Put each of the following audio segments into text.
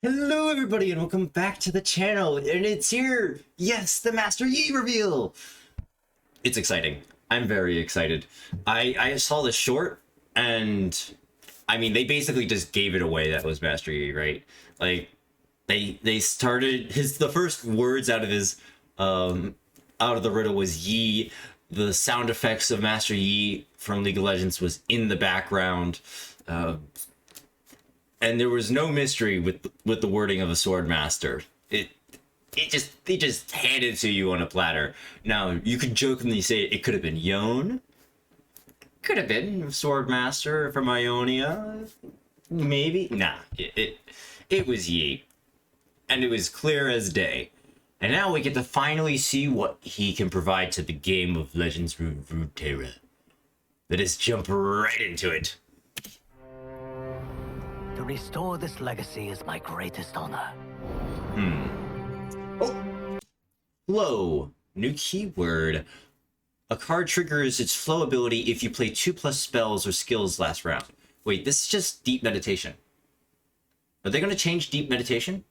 Hello everybody and welcome back to the channel, and it's here! Yes, the Master Yi reveal! It's exciting. I'm very excited. I saw the short, and I mean, they basically just gave it away that was Master Yi, right? Like, they started, the first words out of his, out of the riddle was Yi. The sound effects of Master Yi from League of Legends was in the background. And there was no mystery with the wording of a sword master. They just handed it to you on a platter. Now you could jokingly say it could have been Yone, could have been sword master from Ionia, maybe. Nah, it was Yi, and it was clear as day. And now we get to finally see what he can provide to the game of Legends Runeterra. Let us jump right into it. To restore this legacy is my greatest honor. Oh. Flow. New keyword. A card triggers its flow ability if you play 2+ spells or skills last round. Wait, this is just deep meditation. Are they going to change deep meditation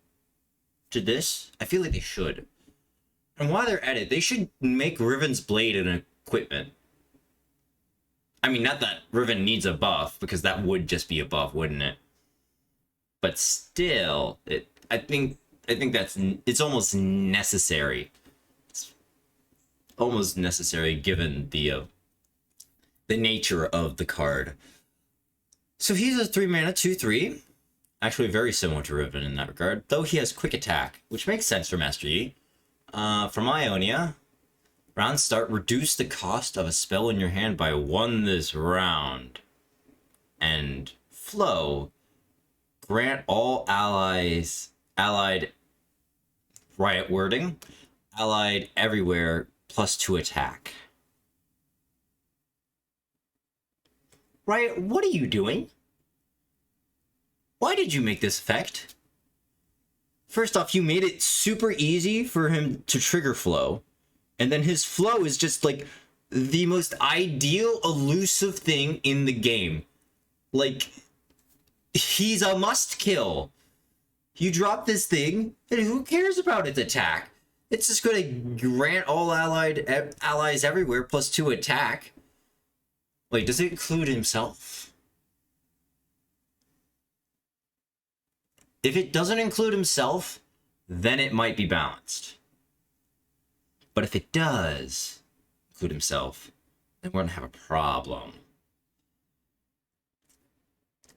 to this? I feel like they should. And while they're at it, they should make Riven's Blade an equipment. I mean, not that Riven needs a buff, because that would just be a buff, wouldn't it? But still, I think it's almost necessary. It's almost necessary given the nature of the card. So he's a 3-mana 2/3, actually very similar to Riven in that regard. Though he has quick attack, which makes sense for Master Yi. From Ionia, round start, reduce the cost of a spell in your hand by 1 this round. And flow. Grant all allied riot wording, allied everywhere, +2 attack. Riot, what are you doing? Why did you make this effect? First off, you made it super easy for him to trigger flow, and then his flow is just like the most ideal elusive thing in the game. Like, he's a must kill. You drop this thing, and who cares about its attack? It's just going to grant all allies everywhere +2 attack. Wait, does it include himself? If it doesn't include himself, then it might be balanced. But if it does include himself, then we're going to have a problem.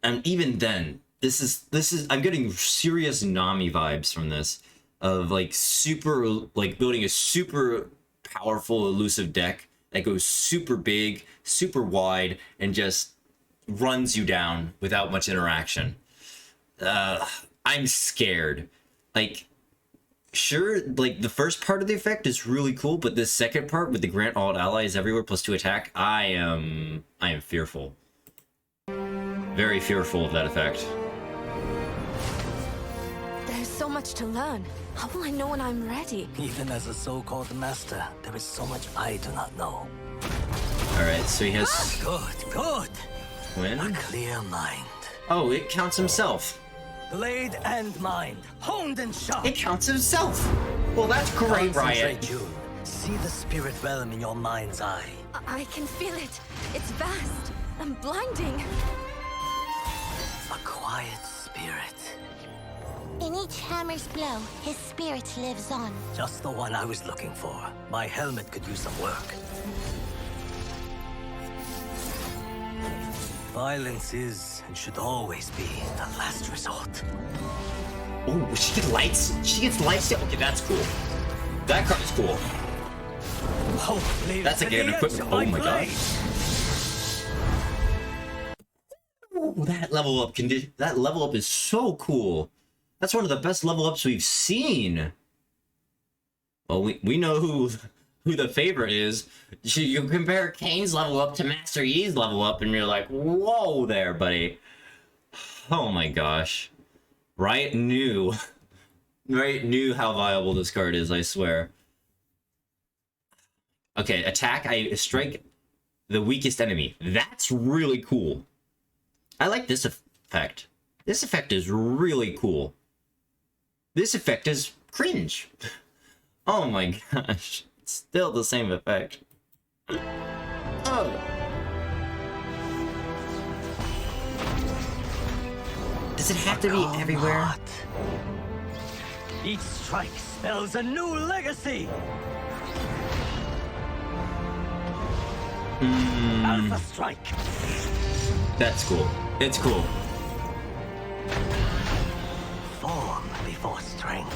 And even then, this is I'm getting serious Nami vibes from this, of like building a super powerful elusive deck that goes super big, super wide, and just runs you down without much interaction. I'm scared. Like, sure, like the first part of the effect is really cool, but this second part with the grant all allies everywhere +2 attack, I am fearful. Very fearful of that effect. There's so much to learn. How will I know when I'm ready? Even as a so-called master, there is so much I do not know. Alright, so he has... Good. When? A clear mind. Oh, it counts himself. Blade and mind, honed and sharp. It counts himself! Well, that's great, Riot. Concentrate, June. See the spirit realm in your mind's eye. I can feel it. It's vast and blinding. A quiet spirit. In each hammer's blow, his spirit lives on. Just the one I was looking for. My helmet could use some work. Violence is and should always be the last resort. Oh, she gets lights? She gets lights? Okay, that's cool. That card is cool. That's like an equipment. Oh my god. Oh, that level up is so cool. That's one of the best level ups we've seen. Well, we know who the favorite is. You compare Kane's level up to Master Yi's level up, and you're like, whoa there, buddy. Oh my gosh. Riot knew how viable this card is, I swear. Okay, attack, I strike the weakest enemy. That's really cool. I like this effect. This effect is really cool. This effect is cringe. Oh my gosh. It's still the same effect. Oh. Does it have to be everywhere? Not. Each strike spells a new legacy. Alpha strike. That's cool. It's cool. Form before strength.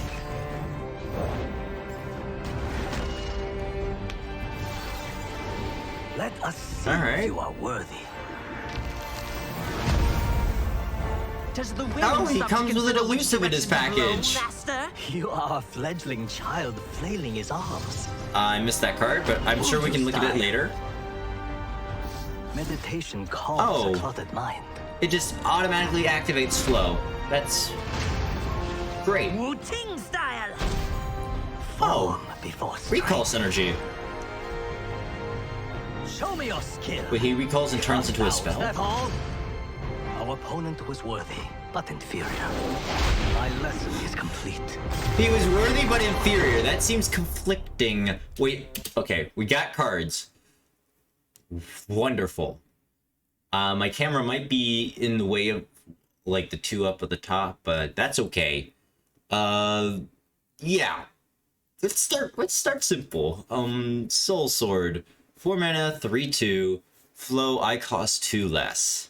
Let us see if you are worthy. Does the wind Oh, he stop to comes with an consider which elusive in his direction to blow, package. Master? You are a fledgling child flailing his arms. I missed that card, but I'm sure we can look at it later. Meditation calms Oh. a clotted mind. It just automatically activates flow. That's great. Wu-Ting style. Oh, Form before strength. recall synergy. Show me your skill. Wait, he recalls and turns into a Now, is spell? that all? Our opponent was worthy, but inferior. My lesson is complete. He was worthy but inferior. That seems conflicting. Wait, okay, we got cards. Wonderful. My camera might be in the way of like the two up at the top, but that's okay. Yeah. Let's start simple. Soul Sword. 4 mana, 3/2. Flow, I cost 2 less.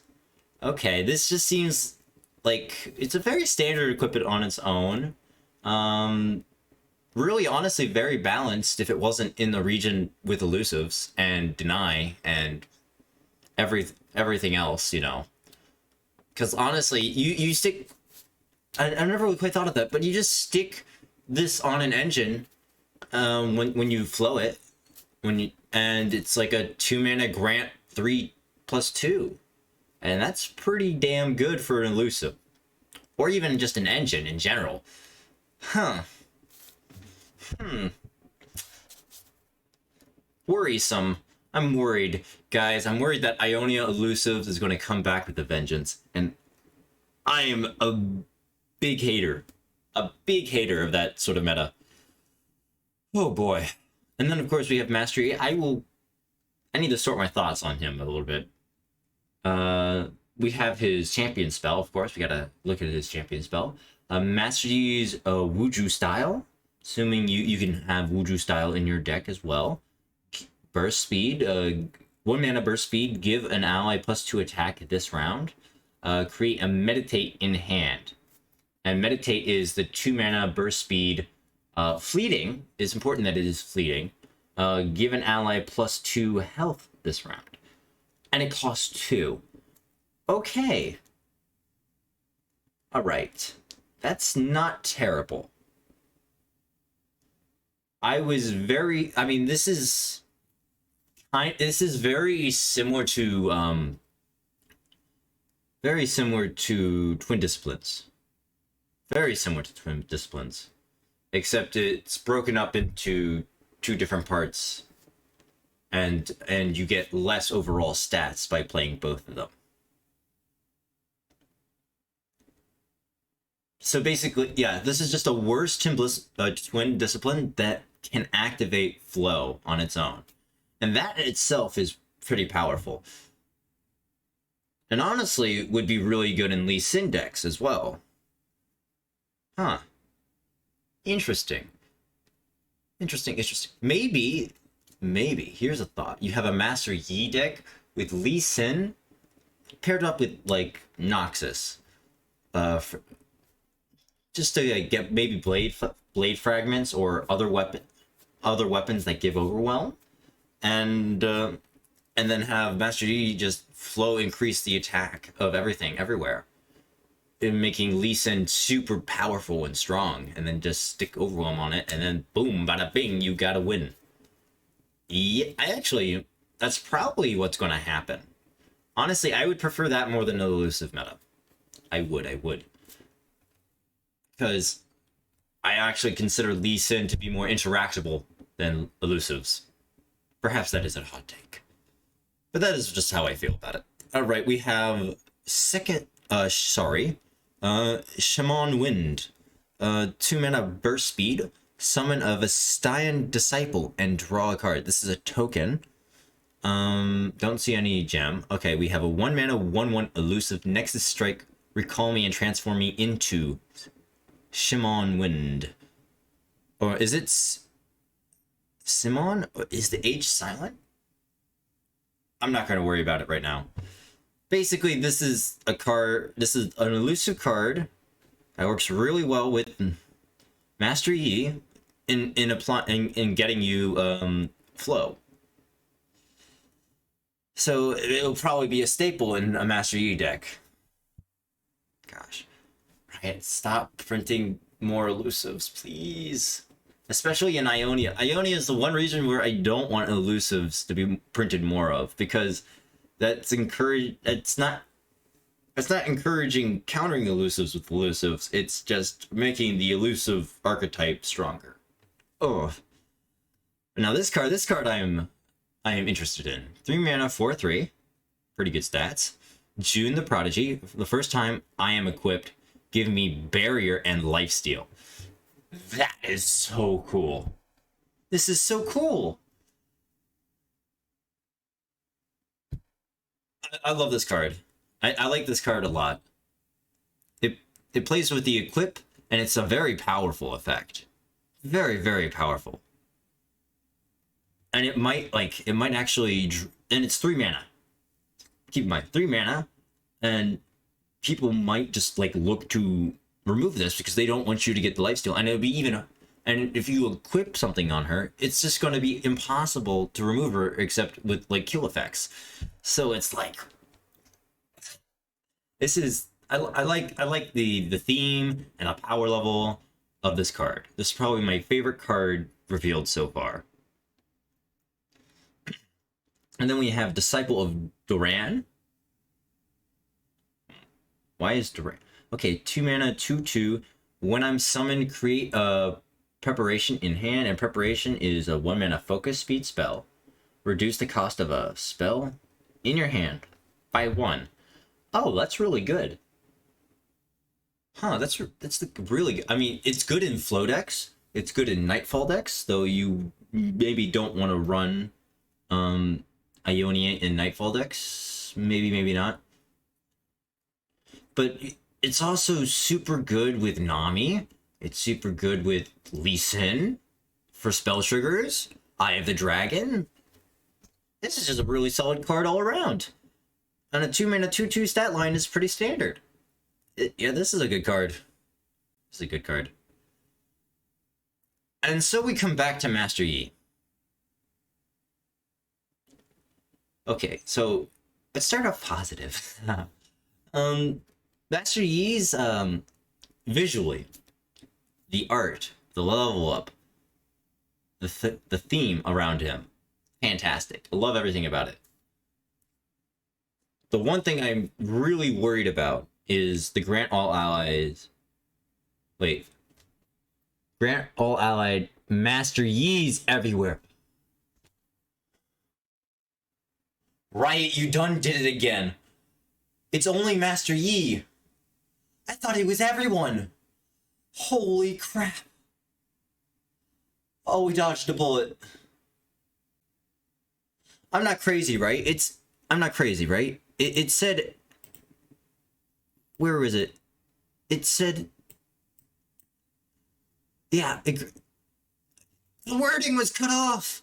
Okay, this just seems like it's a very standard equipment on its own. Really, honestly, very balanced if it wasn't in the region with elusives and deny and everything else, you know. Because honestly, you stick. I never really quite thought of that, but you just stick this on an engine when you flow it, and it's like a 2 mana grant 3+2. And that's pretty damn good for an elusive. Or even just an engine in general. Huh. Worrisome. I'm worried. Guys, I'm worried that Ionia Elusives is going to come back with a vengeance. And I am a big hater. A big hater of that sort of meta. Oh boy. And then of course we have Master Yi. I need to sort my thoughts on him a little bit. We have his champion spell, of course. We gotta look at his champion spell. Master Yi's Wuju style. Assuming you can have Wuju style in your deck as well. Burst speed. 1 mana burst speed. Give an ally +2 attack this round. Create a meditate in hand. And meditate is the 2 mana burst speed. Fleeting. It's important that it is fleeting. Give an ally +2 health this round. And it costs 2. Okay. Alright. That's not terrible. I mean, this is very similar to Twin Disciplines. Very similar to Twin Disciplines. Except it's broken up into 2 different parts. And you get less overall stats by playing both of them. So basically, yeah, this is just a worse Twin Discipline that can activate flow on its own. And that in itself is pretty powerful. And honestly, would be really good in Lee Sin decks as well. Huh. Interesting. Interesting. Maybe, here's a thought. You have a Master Yi deck with Lee Sin paired up with, like, Noxus. Just to get maybe blade fragments or other weapons that give overwhelm. And then have Master Yi just flow increase the attack of everything, everywhere. In making Lee Sin super powerful and strong, and then just stick overwhelm on it, and then boom, bada bing, you gotta win. Yeah, that's probably what's gonna happen. Honestly, I would prefer that more than an elusive meta. I would. Because I actually consider Lee Sin to be more interactable than elusives. Perhaps that is a hot take. But that is just how I feel about it. Alright, we have Shaman Wind. 2 mana burst speed, summon a Vestian Disciple, and draw a card. This is a token. Don't see any gem. Okay, we have a 1 mana 1/1 elusive Nexus Strike. Recall me and transform me into Shimon Wind. Or is it Simon? Is the H silent? I'm not going to worry about it right now. Basically, this is a card. This is an elusive card that works really well with Master Yi in getting you flow. So it'll probably be a staple in a Master Yi deck. Gosh, Riot, stop printing more elusives, please. Especially in Ionia. Ionia is the one reason where I don't want elusives to be printed more of, because that's not encouraging countering elusives with elusives. It's just making the elusive archetype stronger. Oh. Now this card I am interested in. 3 mana 4/3. Pretty good stats. June the Prodigy. For the first time I am equipped, give me barrier and lifesteal. That is so cool. This is so cool. I love this card. I like this card a lot. It plays with the equip, and it's a very powerful effect. Very, very powerful. And it might actually, and it's 3 mana. Keep in mind, 3 mana, and people might just like look to remove this because they don't want you to get the lifesteal, and it'll be even. And if you equip something on her, it's just going to be impossible to remove her except with like kill effects. So it's like, this is I like the theme and the power level of this card. This is probably my favorite card revealed so far. And then we have Disciple of Duran. Why is Duran? Okay, 2 mana 2/2. When I'm summoned, create a Preparation in hand, and Preparation is a 1 mana focus speed spell. Reduce the cost of a spell in your hand by 1. Oh, that's really good. Huh, that's really good. I mean, it's good in flow decks. It's good in Nightfall decks, though you maybe don't want to run Ionia in Nightfall decks. Maybe not. But it's also super good with Nami. It's super good with Lee Sin for spell triggers. Eye of the Dragon. This is just a really solid card all around. And a 2 mana 2/2 stat line is pretty standard. Yeah, this is a good card. This is a good card. And so we come back to Master Yi. Okay, so let's start off positive. Master Yi's visually, the art, the level up, the theme around him, fantastic. I love everything about it. The one thing I'm really worried about is the grant all allies. Wait. Grant all allied Master Yi's everywhere. Riot, you done did it again. It's only Master Yi. I thought it was everyone. Holy crap. Oh, we dodged a bullet. I'm not crazy, right? I'm not crazy, right? It said... Where was it? It said... Yeah, the wording was cut off.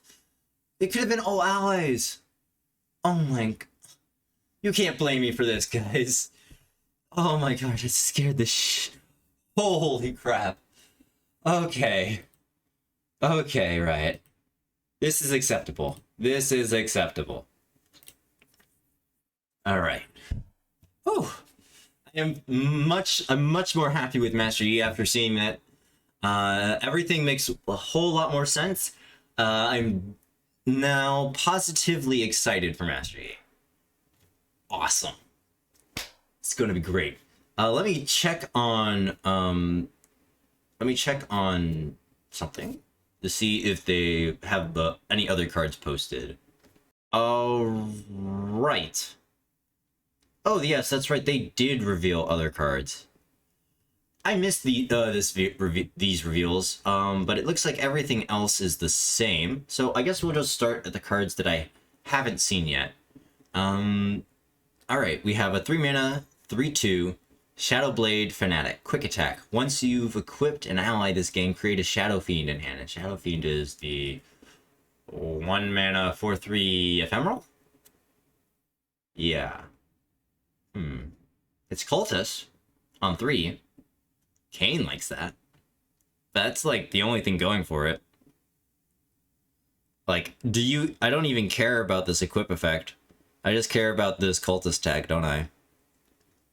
It could have been all allies. Oh my... You can't blame me for this, guys. Oh my gosh, it scared the Holy crap. Okay. Okay, right. This is acceptable. This is acceptable. Alright. Whew. I'm much more happy with Master Yi after seeing that. Everything makes a whole lot more sense. I'm now positively excited for Master Yi. Awesome. It's going to be great. Let me check on something to see if they have any other cards posted. All right. Oh yes, that's right. They did reveal other cards. I missed these reveals, but it looks like everything else is the same. So I guess we'll just start at the cards that I haven't seen yet. All right, we have a 3-mana, 3/2 Shadow Blade Fanatic. Quick attack. Once you've equipped an ally this game, create a Shadow Fiend in hand. And Shadow Fiend is the 1-mana 4/3 ephemeral. Yeah. It's Cultist on 3. Kane likes that. That's like the only thing going for it. Like, I don't even care about this equip effect. I just care about this Cultist tag, don't I?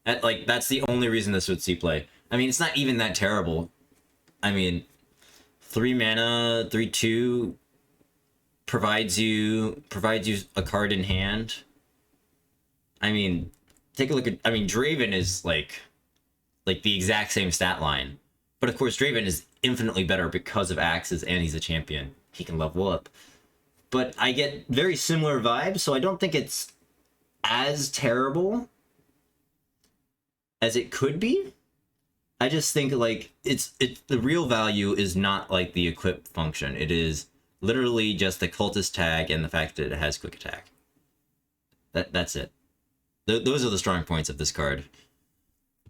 That's the only reason this would see play. I mean, it's not even that terrible. I mean, 3-mana, 3/2 provides you a card in hand. I mean, take a look at, I mean, Draven is like the exact same stat line. But of course, Draven is infinitely better because of axes and he's a champion. He can level up. But I get very similar vibes, so I don't think it's as terrible as it could be. I just think like it's the real value is not like the equip function. It is literally just the Cultist tag and the fact that it has quick attack. That's it. Those are the strong points of this card.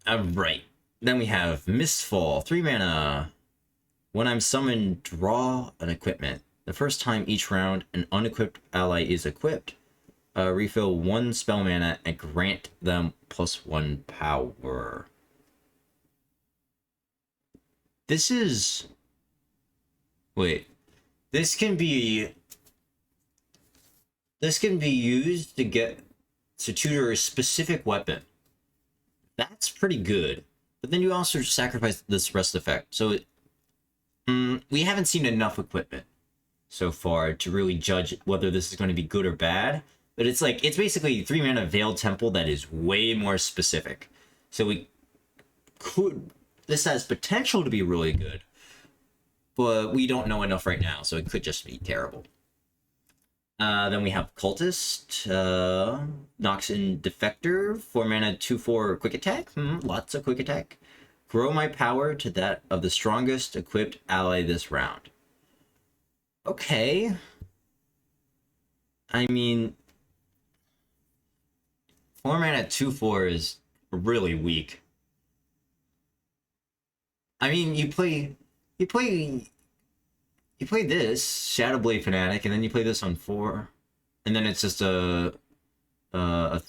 Right. Then we have Mistfall, 3-mana. When I'm summoned, draw an equipment. The first time each round an unequipped ally is equipped, refill 1 spell mana and grant them +1 power. This is... Wait. This can be used to tutor a specific weapon. That's pretty good. But then you also sacrifice this rest effect. So we haven't seen enough equipment so far to really judge whether this is going to be good or bad. But it's basically 3-mana Veiled Temple that is way more specific. So this has potential to be really good. But we don't know enough right now, so it could just be terrible. Then we have Cultist, Noxian Defector, 4-mana 2/4 quick attack. Lots of quick attack. Grow my power to that of the strongest equipped ally this round. Okay. I mean, 4-mana 2/4 is really weak. I mean, you play this Shadowblade Fanatic, and then you play this on 4, and then it's just a 4-mana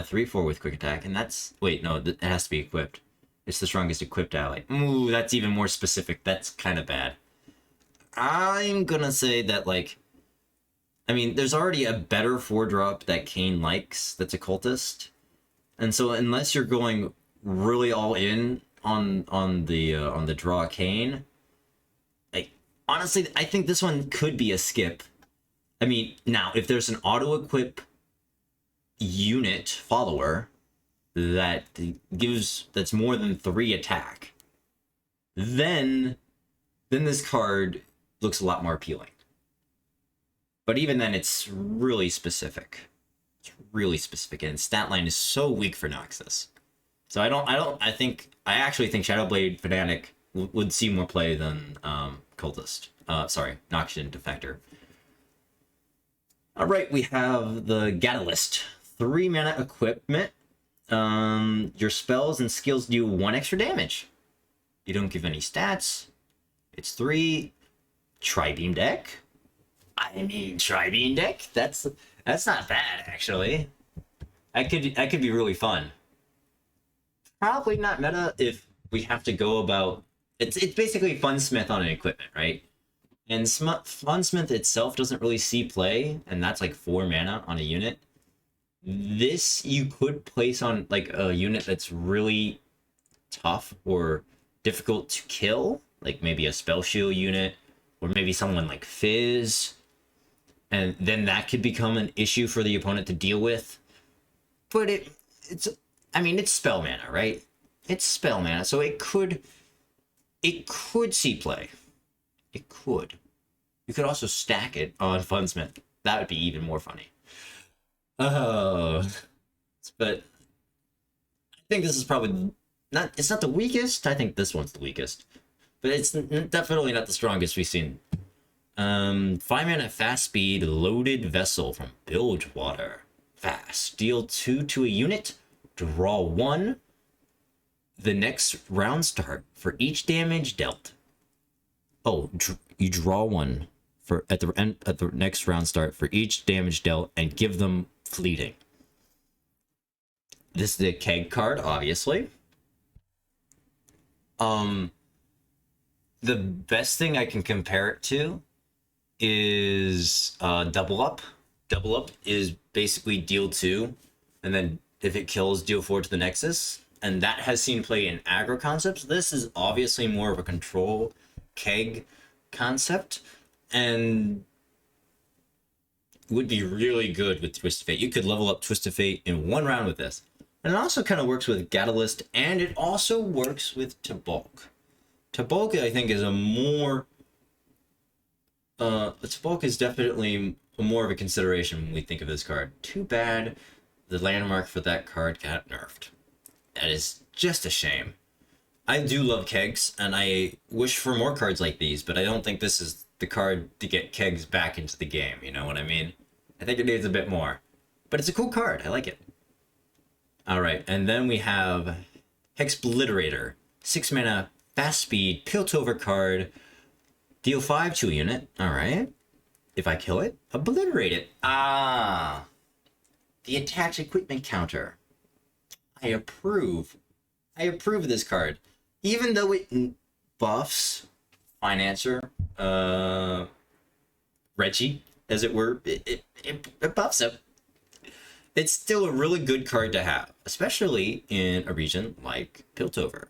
3/4 with quick attack, and that's it has to be equipped. It's the strongest equipped ally. Ooh, that's even more specific. That's kind of bad. I'm gonna say that I mean, there's already a better 4-drop that Kane likes. That's a Cultist, and so unless you're going really all in on the draw Kane. Honestly, I think this one could be a skip. I mean, now, if there's an auto-equip unit follower that's more than 3 attack, then this card looks a lot more appealing. But even then, it's really specific. It's really specific, and stat line is so weak for Noxus. So I actually think Shadowblade Fanatic would see more play than Cultist. Noxian Defector. Alright, we have the Catalyst. 3-mana equipment. Your spells and skills do 1 extra damage. You don't give any stats. It's 3. Tri-beam deck. I mean, Tri-beam deck? That's not bad, actually. That could be really fun. Probably not meta if we have to go about... It's basically Funsmith on an equipment, right? And Funsmith itself doesn't really see play, and that's 4 mana on a unit. This you could place on a unit that's really tough or difficult to kill, maybe a Spell Shield unit, or maybe someone like Fizz, and then that could become an issue for the opponent to deal with. But it's spell mana, right? It's spell mana, so it could see play. It could. You could also stack it on Funsmith. That would be even more funny. Oh, but I think this is probably it's not the weakest. I think this one's the weakest, but it's definitely not the strongest we've seen. 5 mana fast speed loaded vessel from Bilgewater. Fast. Deal 2 to a unit. Draw 1. The next round start for each damage dealt. Oh, you draw 1 for at the next round start for each damage dealt and give them fleeting. This is the keg card, obviously. The best thing I can compare it to is double up. Double up is basically deal 2, and then if it kills, deal 4 to the Nexus. And that has seen play in aggro concepts. This is obviously more of a control keg concept, and would be really good with Twisted Fate. You could level up Twisted Fate in 1 round with this. And it also kind of works with Catalyst, and it also works with Tobulk. Tobulk, I think, is a more... Tobulk is definitely more of a consideration when we think of this card. Too bad the landmark for that card got nerfed. That is just a shame. I do love kegs, and I wish for more cards like these, but I don't think this is the card to get kegs back into the game, you know what I mean? I think it needs a bit more. But it's a cool card, I like it. Alright, and then we have Hexbliterator. 6 mana, fast speed, Piltover card. Deal 5 to a unit. Alright. If I kill it, obliterate it. Ah! The attach equipment counter. I approve. I approve of this card. Even though it buffs Financer, Reggie, as it were, it buffs him. It's still a really good card to have, especially in a region like Piltover.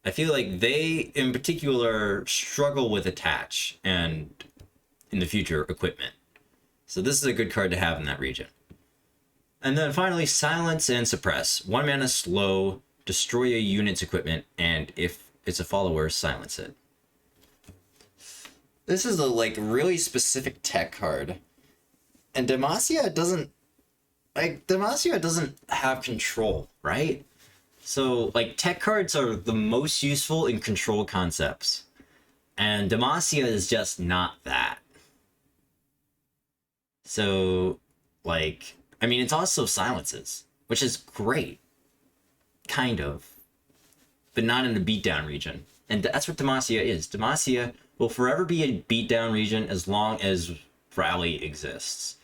I feel like they, in particular, struggle with attach and, in the future, equipment. So this is a good card to have in that region. And then finally, Silence and Suppress. 1 mana slow, destroy a unit's equipment, and if it's a follower, silence it. This is a really specific tech card. And Demacia doesn't have control, right? So tech cards are the most useful in control concepts. And Demacia is just not that. So I mean, it's also silences, which is great. Kind of. But not in the beatdown region. And that's what Demacia is. Demacia will forever be a beatdown region as long as Rally exists.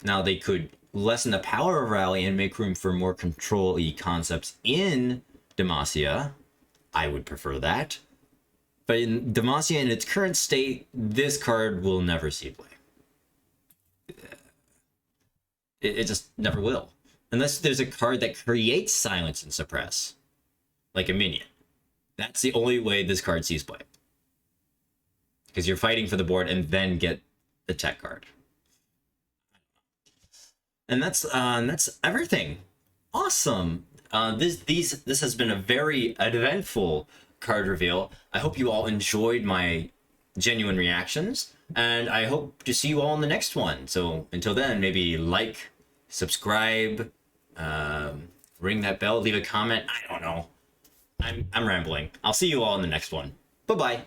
Now, they could lessen the power of Rally and make room for more control-y concepts in Demacia. I would prefer that. But in Demacia, in its current state, this card will never see play. It just never will. Unless there's a card that creates Silence and Suppress. Like a minion. That's the only way this card sees play. Because you're fighting for the board and then get the tech card. And that's everything. Awesome. This has been a very eventful card reveal. I hope you all enjoyed my genuine reactions, and I hope to see you all in the next one. So until then, maybe like, subscribe, ring that bell, leave a comment. I don't know. I'm rambling. I'll see you all in the next one. Bye-bye.